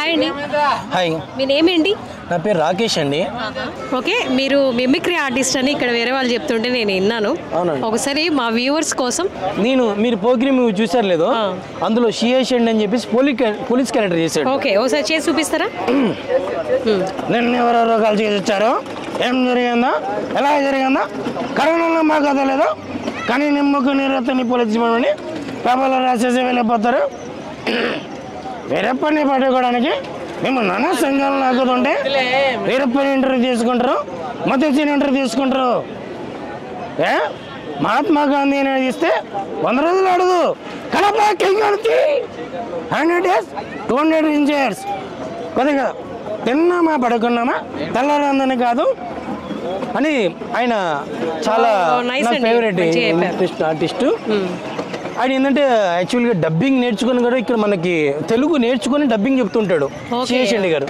Hi అండి. Hi, మీ name ఏంటి? నా పేరు రాకేష్ అండి. ఓకే, మీరు మిమిక్రీ ఆర్టిస్ట్ అని ఇక్కడ వేరే వాళ్ళు చెప్తుంటే నేను విన్నాను. అవునండి. ఒకసారి మా వ్యూవర్స్ కోసం మీరు పోకిరి మూవీ చూసారు లేదో, అందులో షియేషండ్ అని చెప్పేసి పోలీస్ క్యారెక్టర్ చేశాడు. ఓకే, ఒకసారి చేసి చూపిస్తారా? నిన్న ఎవరెవరో కలిసి వచ్చారు, ఏం జరిగిందా, ఎలా జరిగిందా, కరోనాలో మాకు అదే లేదు, కానీ నిమ్మకు నీరెత్తని పోలీసు అని పేపర్లో రాసేసి వెళ్ళిపోతారు. వీరప్పని పట్టుకోవడానికి మేము నానా సంఘాలు నాకుతుంటే వీరప్పని ఇంటర్వ్యూ తీసుకుంటారు, మతేసిన ఇంటర్వ్యూ తీసుకుంటారు. మహాత్మా గాంధీ అనేది ఇస్తే 100 రోజులు అడదు, కడప 100 days 200 inches. కొద్దిగా తిన్నామా పడుకున్నామా తెల్లారందని కాదు అని ఆయన చాలా ఫేవరెట్ ఆర్టిస్టు. ఆయన ఏంటంటే యాక్చువల్గా డబ్బింగ్ నేర్చుకుని కూడా ఇక్కడ మనకి తెలుగు నేర్చుకుని డబ్బింగ్ చెప్తుంటాడు శేషండి గారు.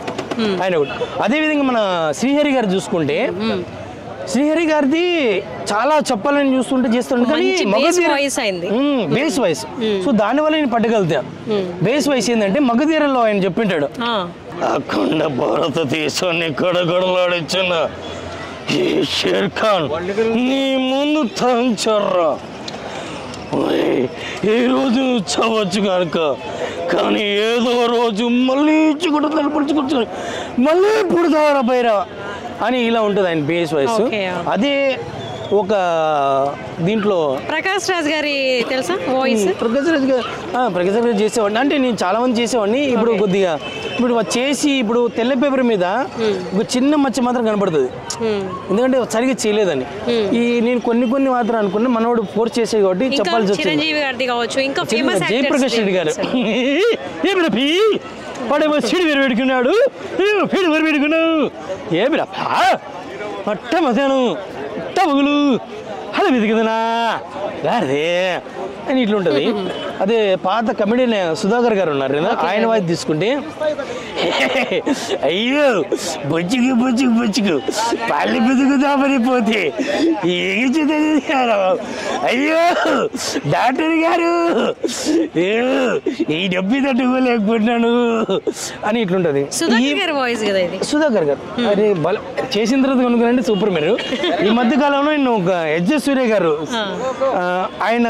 ఆయన కూడా అదేవిధంగా మన శ్రీహరి గారు చూసుకుంటే, శ్రీహరి గారిది చాలా చెప్పాలని చూస్తుంటే చేస్తుంటే కానీ బేస్ వాయిస్. సో దానివల్ల నేను పట్టగలుగుతా. బేస్ వాయిస్ ఏంటంటే మగధీరలో ఆయన చెప్పింటాడు, అఖండ భారతదేశాన్ని గడగడలాడిచ్చిన ఈ షేర్ ఖాన్ నీ ముందు తంచర్రా, ఈ రోజు చవచ్చు కనుక, కానీ ఏదో రోజు మళ్ళీ చిగుడు తలపడుచుకొచ్చుకొని మళ్ళీ పుడతారా పైరా అని ఇలా ఉంటుంది ఆయన బేస్ వాయిస్. అదే ఒక దీంట్లో ప్రకాష్ రాజ్ గారి తెలుసా వాయిస్? ప్రకాష్ రాజ్ గారు చేసేవాడిని, అంటే నేను చాలా మంది చేసేవాడిని. ఇప్పుడు కొద్దిగా ఇప్పుడు చేసి ఇప్పుడు తెల్ల పేపర్ మీద ఒక చిన్న మచ్చ మాత్రం కనపడుతుంది, ఎందుకంటే సరిగ్గా చేయలేదని. నేను కొన్ని మాత్రం అనుకున్నా, మనోడు ఫోర్స్ చేసేది కాబట్టి చెప్పాల్సి వచ్చింది. జయప్రకాష్ రెడ్డి గారు వాడేమో సీడు వేరు పెట్టుకున్నాడు, ఫీడు వేరు పెట్టుకున్నావు, ఏమిరా అట్ట మధ్యాహ్నం అట్ట మగులు అలా వెతికిదనా గారిదే అని ఇట్లుంటుంది. అదే పాత కమెడియన్ సుధాకర్ గారు ఉన్నారు కదా, ఆయన వాయిస్ తీసుకుంటే అయ్యో బొచ్చుకు పల్లి బతుకుదామనిపోతే అయ్యో డాక్టర్ గారు ఈ డబ్బి తట్టుకోలేకపోతున్నాను అని ఇట్లుంటది. సుధాకర్ గారు అరే చేసిన తర్వాత కొనుక్కోనండి సూపర్. మీరు ఈ మధ్య కాలంలో నేను ఒక ఎస్ సూర్య గారు ఆయన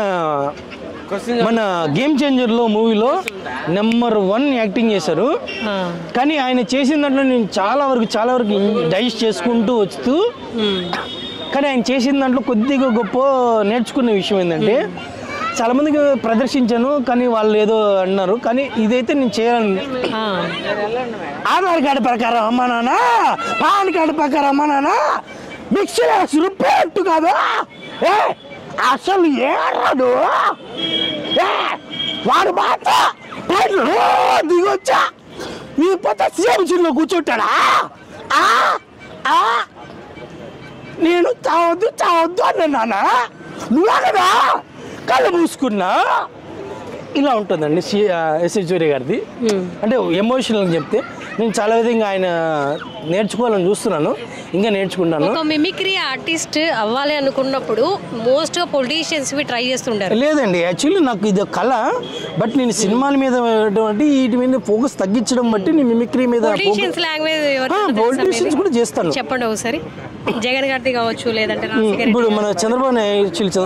మన గేమ్ చేంజర్లో మూవీలో నెంబర్ 1 యాక్టింగ్ చేశారు. కానీ ఆయన చేసిన దాంట్లో నేను చాలా వరకు డైజెస్ట్ చేసుకుంటూ వస్తూ, కానీ ఆయన చేసిన దాంట్లో కొద్దిగా గొప్ప నేర్చుకునే విషయం ఏంటంటే, చాలా మందికి ప్రదర్శించాను కానీ వాళ్ళు ఏదో అన్నారు, కానీ ఇదైతే నేను చేయాలని. ఆధార్ కార్డు ప్రకారం అమ్మా నాన్న, పాన్ కార్డు ప్రకారం అమ్మా నాన్న, మిక్సీలో రుబ్బేట్టు కాదు అసలు ఏడు వాడు మాత్రం దిగొచ్చా ఈ పొద్ద సీఎంసీలో కూర్చుంటాడా, నేను చావద్దు అన్నా నాన్న, నువ్వే కదా కళ్ళు మూసుకున్నా. ఇలా ఉంటుందండి ఎస్ సూర్య గారిది. అంటే ఎమోషనల్ చెప్తే నేను చాలా విధంగా ఆయన నేర్చుకోవాలని చూస్తున్నాను, ఇంకా నేర్చుకుంటాను. ఒక మిమిక్రీ ఆర్టిస్ట్ అవ్వాలి అనుకున్నప్పుడు మోస్ట్ పొలిటీషియన్స్ ట్రై చేస్తుంటారు. లేదండి, యాక్చువల్లీ నాకు ఇది కళ. బట్ నేను సినిమాల మీద వీటి మీద ఫోకస్ తగ్గించడం బట్టి నేను మిమిక్రీ మీద పొలిటీషియన్స్ కూడా చేస్తాను. చెప్పండి ఒకసారి. జగన్ గారిది కావచ్చు, లేదంటే ఇప్పుడు మన చంద్రబాబు నాయుడు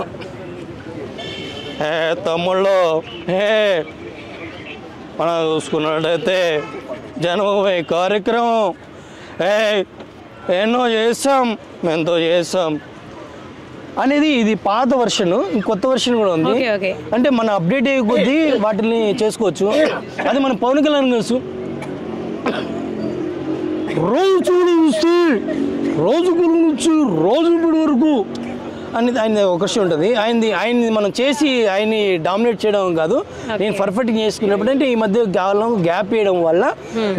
తమ్ముళ్ళు మనం చూసుకున్నట్టయితే జన్మభూమి కార్యక్రమం ఎన్నో చేస్తాం, ఎంతో చేస్తాం అనేది ఇది పాత వర్షన్. కొత్త వర్షన్ కూడా ఉంది. అంటే మన అప్డేట్ అయ్యే కొద్దీ వాటిని చేసుకోవచ్చు. అది మన పవన్ కళ్యాణ్ తెలుసు, రోజు గురించి రోజు వరకు అనేది ఆయన ఒక విషయం ఉంటుంది. ఆయన్ని మనం చేసి ఆయన్ని డామినేట్ చేయడం కాదు, నేను పర్ఫెక్ట్గా చేసుకున్నప్పుడు. అంటే ఈ మధ్య గ్యాప్ వేయడం వల్ల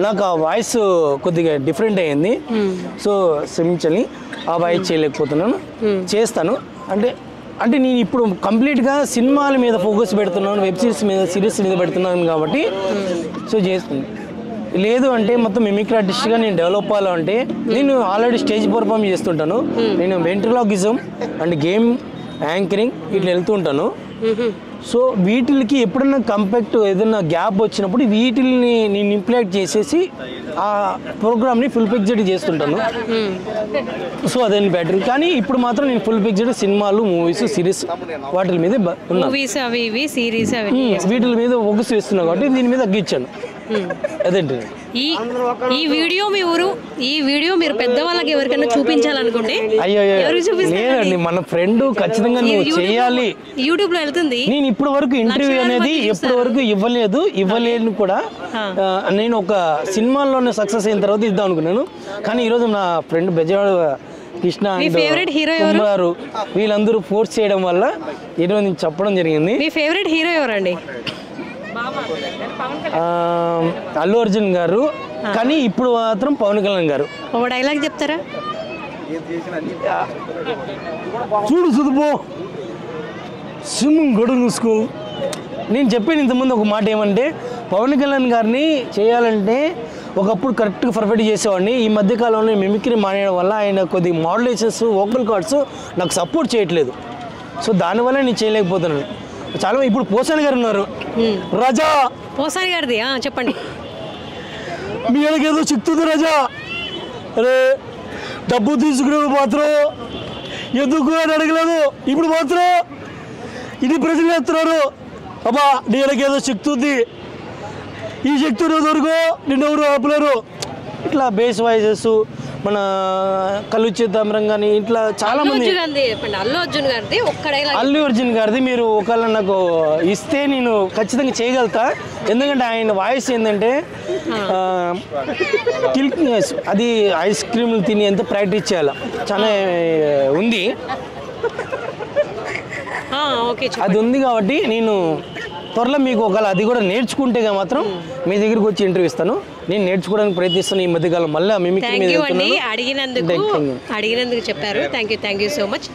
నాకు ఆ వాయిస్ కొద్దిగా డిఫరెంట్ అయ్యింది. సో క్షమించని ఆ వాయిస్ చేయలేకపోతున్నాను, చేస్తాను. అంటే నేను ఇప్పుడు కంప్లీట్గా సినిమాల మీద ఫోకస్ పెడుతున్నాను, వెబ్ సిరీస్ మీద పెడుతున్నాను కాబట్టి సో చేస్తుంది. లేదు అంటే మొత్తం మిమిక్రీ ఆర్టిస్ట్గా నేను డెవలప్ అవ్వాలంటే నేను ఆల్రెడీ స్టేజ్ పర్ఫార్మ్ చేస్తుంటాను. నేను వెంట్రిలాక్విజం అండ్ గేమ్ యాంకరింగ్ ఇట్లా వెళ్తూ ఉంటాను. సో వీటికి ఎప్పుడైనా కంపాక్ట్ ఏదైనా గ్యాప్ వచ్చినప్పుడు వీటిని నేను ఇంప్లిమెంట్ చేసేసి ఆ ప్రోగ్రామ్ని ఫుల్ పిక్చర్ చేస్తుంటాను. సో అదే బెటర్. కానీ ఇప్పుడు మాత్రం నేను ఫుల్ పిక్చర్ సినిమాలు, మూవీస్, సిరీస్ వాటి మీద మూవీస్ అవి ఇవి సిరీస్ అవి వీటి మీద ఫోకస్ చేస్తున్నా కాబట్టి దీని మీద తగ్గించాను. అదేంటి ఈ వీడియో మీరు పెద్దవాళ్ళకి ఎవరికైనా చూపించాలనుకుంటే అయ్యో లేదండి, మన ఫ్రెండ్ ఖచ్చితంగా నువ్వు చేయాలి. యూట్యూబ్ లో వెళ్తుంది. నేను ఇప్పటి వరకు ఇంటర్వ్యూ అనేది ఎప్పటి వరకు ఇవ్వలేను కూడా. నేను ఒక సినిమాల్లోనే సక్సెస్ అయిన తర్వాత ఇద్దాం అనుకున్నాను. కానీ ఈరోజు నా ఫ్రెండ్ బెజవాడ కృష్ణ గారు వీళ్ళందరూ ఫోర్స్ చేయడం వల్ల ఈరోజు నేను చెప్పడం జరిగింది. మీ ఫేవరెట్ హీరో ఎవరండి? అల్లు అర్జున్ గారు. కానీ ఇప్పుడు మాత్రం పవన్ కళ్యాణ్ గారు. ఒక డైలాగ్ చెప్తారా? చూడు సుదుపో సింహం గొడుగు చూసుకో. నేను చెప్పాను ఇంతకుముందు ఒక మాట ఏమంటే, పవన్ కళ్యాణ్ గారిని చేయాలంటే ఒకప్పుడు కరెక్ట్గా పర్ఫెక్ట్ చేసేవాడిని. ఈ మధ్యకాలంలో మిమిక్రీ మానేయడం వల్ల ఆయన కొద్ది మోడ్యులేషన్స్, వోకల్ కార్డ్స్ నాకు సపోర్ట్ చేయట్లేదు. సో దానివల్ల నేను చేయలేకపోతున్నాను. చాలా ఇప్పుడు పోసాని గారు ఉన్నారు. రాజా పోసాని గారిది చెప్పండి. మీ ఏదో చెప్తుంది రాజా, అరే డబ్బు తీసుకునేది మాత్రం ఎందుకు అని అడగలేదు. ఇప్పుడు మాత్రం ఇది ప్రజలు ఎత్తున్నారు. అబ్బా నీ ఏదో చెప్తుంది, ఈ శక్తి వరకు నిన్నెవరు ఆపలేరు. ఇట్లా బేస్ వాయిసెస్, మన కళ్ళు చిదంబరం కానీ ఇట్లా చాలా మంది. అల్లు అర్జున్ గారిది మీరు ఒకవేళ నాకు ఇస్తే నేను ఖచ్చితంగా చేయగలుగుతా. ఎందుకంటే ఆయన వాయిస్ ఏంటంటే అది ఐస్ క్రీమ్లు తిని ఎంత ప్రాక్టీస్ చేయాలి చాలా ఉంది. అది ఉంది కాబట్టి నేను త్వరలో మీకు ఒకవేళ అది కూడా నేర్చుకుంటేగా మాత్రం మీ దగ్గరికి వచ్చి ఇంటర్వ్యూ ఇస్తాను. నేను నేర్చుకోవడానికి ప్రయత్నిస్తాను ఈ మధ్యకాలం. మళ్ళీ అడిగినందుకు చెప్పారు. Thank you so much.